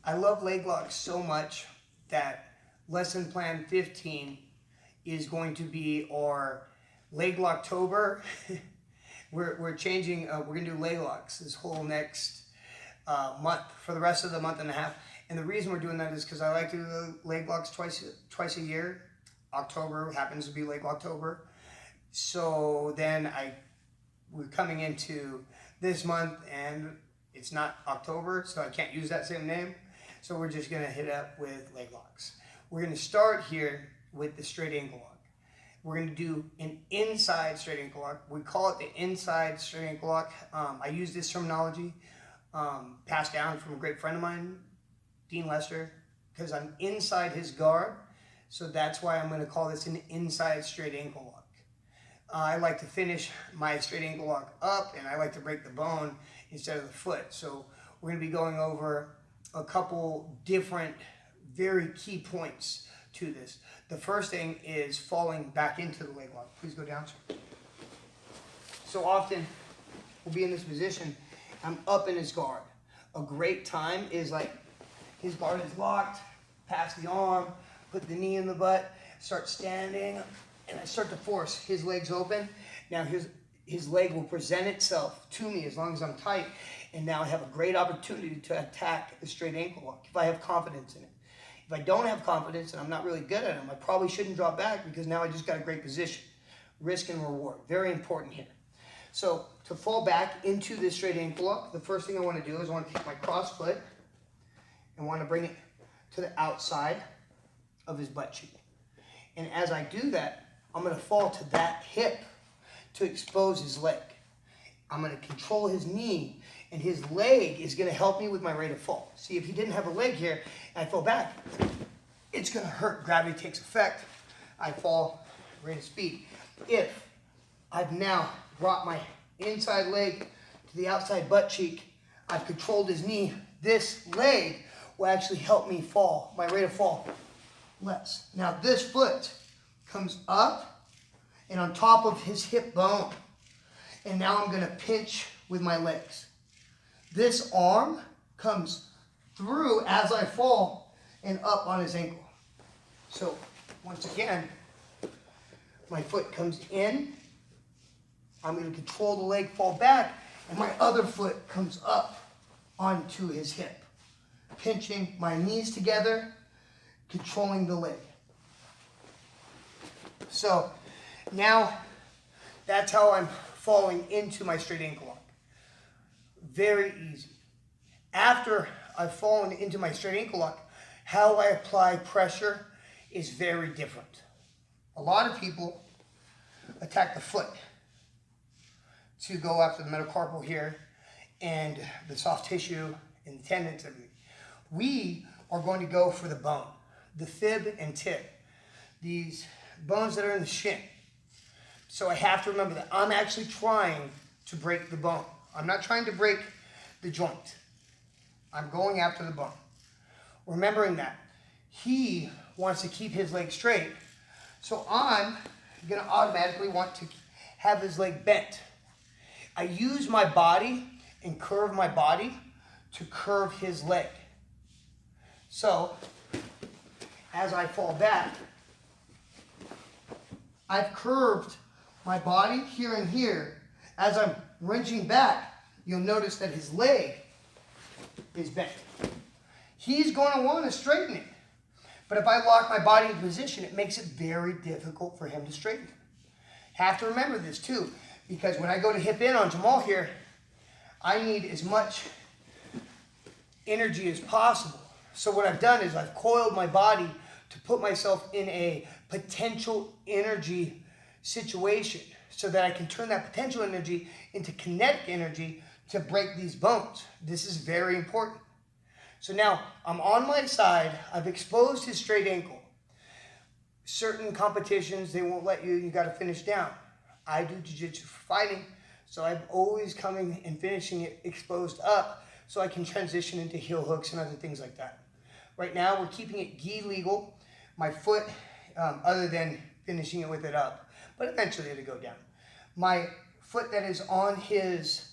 I love leg locks so much that lesson plan 15 is going to be our leg locktober. we're changing, we're gonna do leg locks this whole next month, for the rest of the month and a half. And the reason we're doing that is because I like to do leg locks twice a year. October happens to be leg locktober. So then we're coming into this month and it's not October, so I can't use that same name. So we're just gonna hit up with leg locks. We're gonna start here with the straight ankle lock. We're gonna do an inside straight ankle lock. We call it the inside straight ankle lock. I use this terminology passed down from a great friend of mine, Dean Lester, because I'm inside his guard. So that's why I'm gonna call this an inside straight ankle lock. I like to finish my straight ankle lock up, and I like to break the bone instead of the foot. So we're gonna be going over a couple different very key points to this. The first thing is falling back into the leg lock. Please go down, sir. So often we'll be in this position, I'm up in his guard. A great time is like his guard is locked, pass the arm, put the knee in the butt, start standing, and I start to force his legs open. Now his leg will present itself to me as long as I'm tight, and now I have a great opportunity to attack the straight ankle lock if I have confidence in it. If I don't have confidence and I'm not really good at them, I probably shouldn't drop back, because now I just got a great position. Risk and reward, very important here. So to fall back into this straight ankle lock, the first thing I want to do is I want to take my cross foot and want to bring it to the outside of his butt cheek. And as I do that, I'm going to fall to that hip to expose his leg. I'm going to control his knee, and his leg is going to help me with my rate of fall. See, if he didn't have a leg here and I fall back, it's going to hurt. Gravity takes effect. I fall, rate of speed. If I've now brought my inside leg to the outside butt cheek, I've controlled his knee, this leg will actually help me fall, my rate of fall less. Now this foot comes up and on top of his hip bone. And now I'm gonna pinch with my legs. This arm comes through as I fall and up on his ankle. So once again, my foot comes in, I'm gonna control the leg, fall back, and my other foot comes up onto his hip. Pinching my knees together, controlling the leg. So now that's how I'm falling into my straight ankle lock. Very easy. After I've fallen into my straight ankle lock, how I apply pressure is very different. A lot of people attack the foot to go after the metacarpal here and the soft tissue and the tendons. We are going to go for the bone, the fib and tib, these bones that are in the shin. So I have to remember that I'm actually trying to break the bone. I'm not trying to break the joint. I'm going after the bone. Remembering that he wants to keep his leg straight, so I'm going to automatically want to have his leg bent. I use my body and curve my body to curve his leg. So as I fall back, I've curved my body here and here. As I'm wrenching back, you'll notice that his leg is bent. He's going to want to straighten it. But if I lock my body in position, it makes it very difficult for him to straighten it. Have to remember this too, because when I go to hip in on Jamal here, I need as much energy as possible. So what I've done is I've coiled my body to put myself in a potential energy situation so that I can turn that potential energy into kinetic energy to break these bones. This is very important. So now I'm on my side, I've exposed his straight ankle. Certain competitions, they won't let you got to finish down. I do jiu-jitsu for fighting, so I'm always coming and finishing it exposed up so I can transition into heel hooks and other things like that. Right now, we're keeping it gi legal. My foot, other than finishing it with it up, but eventually it'll go down. My foot that is on his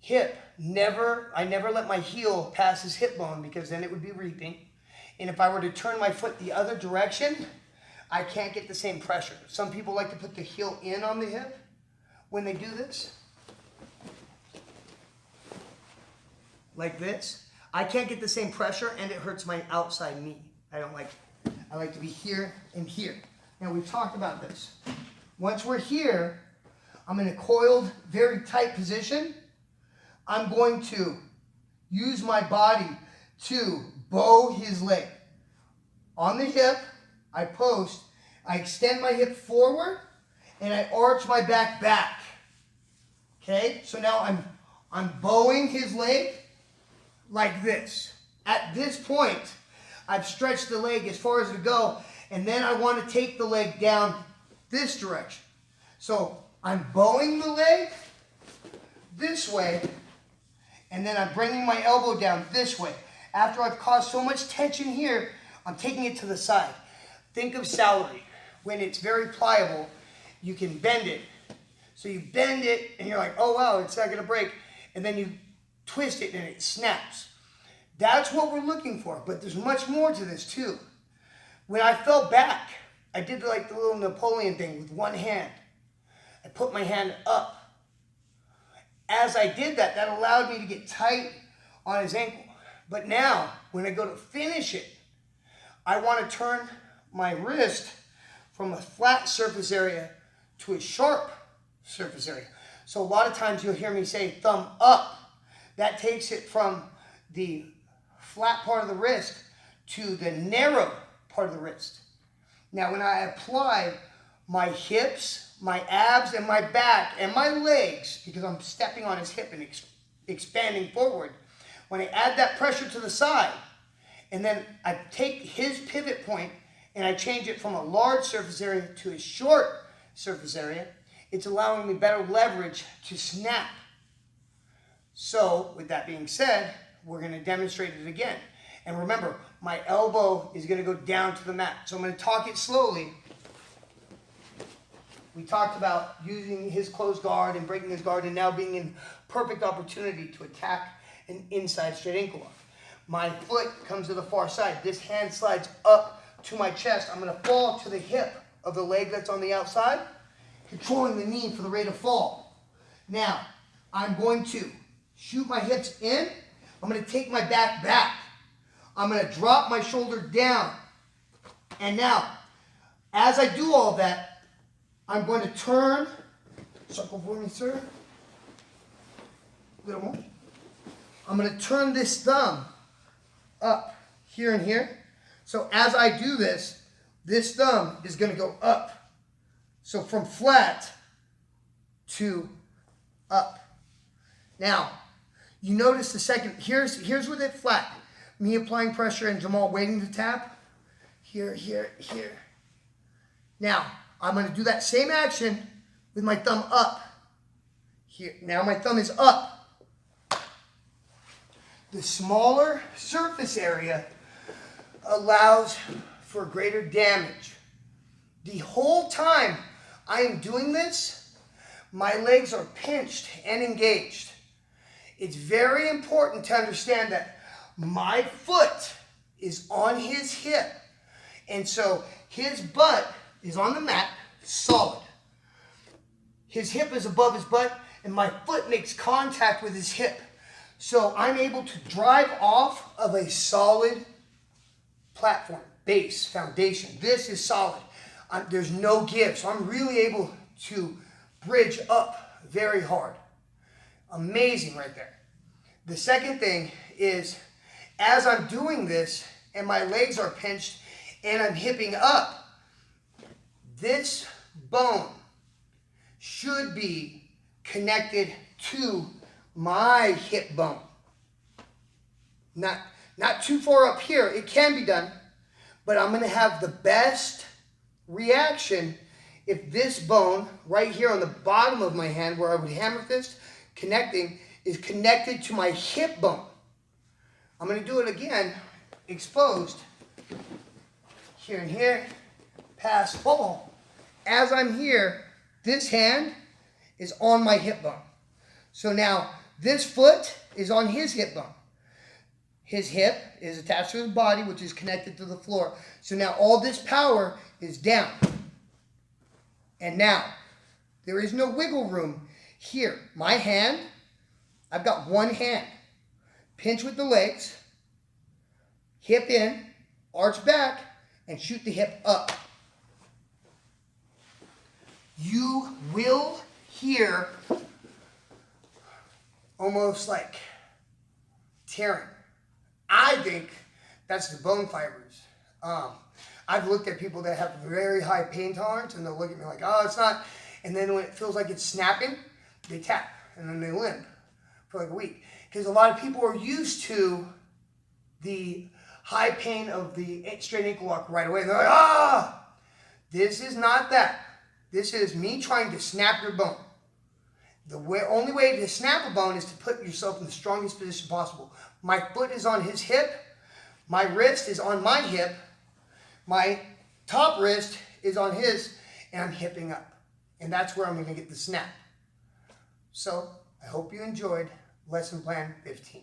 hip, I never let my heel pass his hip bone because then it would be reaping. And if I were to turn my foot the other direction, I can't get the same pressure. Some people like to put the heel in on the hip when they do this. Like this. I can't get the same pressure and it hurts my outside knee. I don't like it. I like to be here and here. Now we've talked about this. Once we're here, I'm in a coiled, very tight position. I'm going to use my body to bow his leg. On the hip, I post, I extend my hip forward, and I arch my back. Okay, so now I'm bowing his leg like this. At this point, I've stretched the leg as far as it go, and then I want to take the leg down this direction. So I'm bowing the leg this way, and then I'm bringing my elbow down this way. After I've caused so much tension here, I'm taking it to the side. Think of celery. When it's very pliable, you can bend it. So you bend it, and you're like, oh wow, it's not going to break. And then you twist it, and it snaps. That's what we're looking for, but there's much more to this too. When I fell back, I did like the little Napoleon thing with one hand. I put my hand up. As I did that, that allowed me to get tight on his ankle. But now, when I go to finish it, I want to turn my wrist from a flat surface area to a sharp surface area. So a lot of times you'll hear me say thumb up. That takes it from the flat part of the wrist to the narrow part of the wrist. Now when I apply my hips, my abs, and my back, and my legs, because I'm stepping on his hip and expanding forward, when I add that pressure to the side, and then I take his pivot point and I change it from a large surface area to a short surface area, it's allowing me better leverage to snap. So, with that being said, we're going to demonstrate it again. And remember, my elbow is going to go down to the mat. So I'm going to talk it slowly. We talked about using his closed guard and breaking his guard and now being in perfect opportunity to attack an inside straight ankle lock. My foot comes to the far side. This hand slides up to my chest. I'm going to fall to the hip of the leg that's on the outside, controlling the knee for the rate of fall. Now, I'm going to shoot my hips in. I'm going to take my back. I'm going to drop my shoulder down. And now, as I do all that, I'm going to turn, circle for me, sir. A little more. I'm going to turn this thumb up here and here. So as I do this, this thumb is going to go up. So from flat to up. Now, you notice the second, here's with it flat. Me applying pressure and Jamal waiting to tap. Here. Now, I'm going to do that same action with my thumb up. Here. Now my thumb is up. The smaller surface area allows for greater damage. The whole time I am doing this, my legs are pinched and engaged. It's very important to understand that my foot is on his hip. And so his butt is on the mat, solid. His hip is above his butt, and my foot makes contact with his hip. So I'm able to drive off of a solid platform, base, foundation. This is solid. There's no give. So I'm really able to bridge up very hard. Amazing right there. The second thing is, as I'm doing this, and my legs are pinched, and I'm hipping up, this bone should be connected to my hip bone. Not too far up here. It can be done, but I'm going to have the best reaction if this bone right here on the bottom of my hand, where I would hammer fist connecting, is connected to my hip bone. I'm going to do it again, exposed, here and here, pass, fall. As I'm here, this hand is on my hip bone. So now This foot is on his hip bone. His hip is attached to his body, which is connected to the floor. So now all this power is down. And now, there is no wiggle room here. My hand, I've got one hand. Pinch with the legs, hip in, arch back, and shoot the hip up. You will hear almost like tearing. I think that's the bone fibers. I've looked at people that have very high pain tolerance, and they'll look at me like, oh, it's not. And then when it feels like it's snapping, they tap, and then they limp for like a week. Because a lot of people are used to the high pain of the straight ankle lock right away. And they're like, ah! This is not that. This is me trying to snap your bone. The only way to snap a bone is to put yourself in the strongest position possible. My foot is on his hip. My wrist is on my hip. My top wrist is on his, and I'm hipping up. And that's where I'm going to get the snap. So, I hope you enjoyed Lesson Plan 15.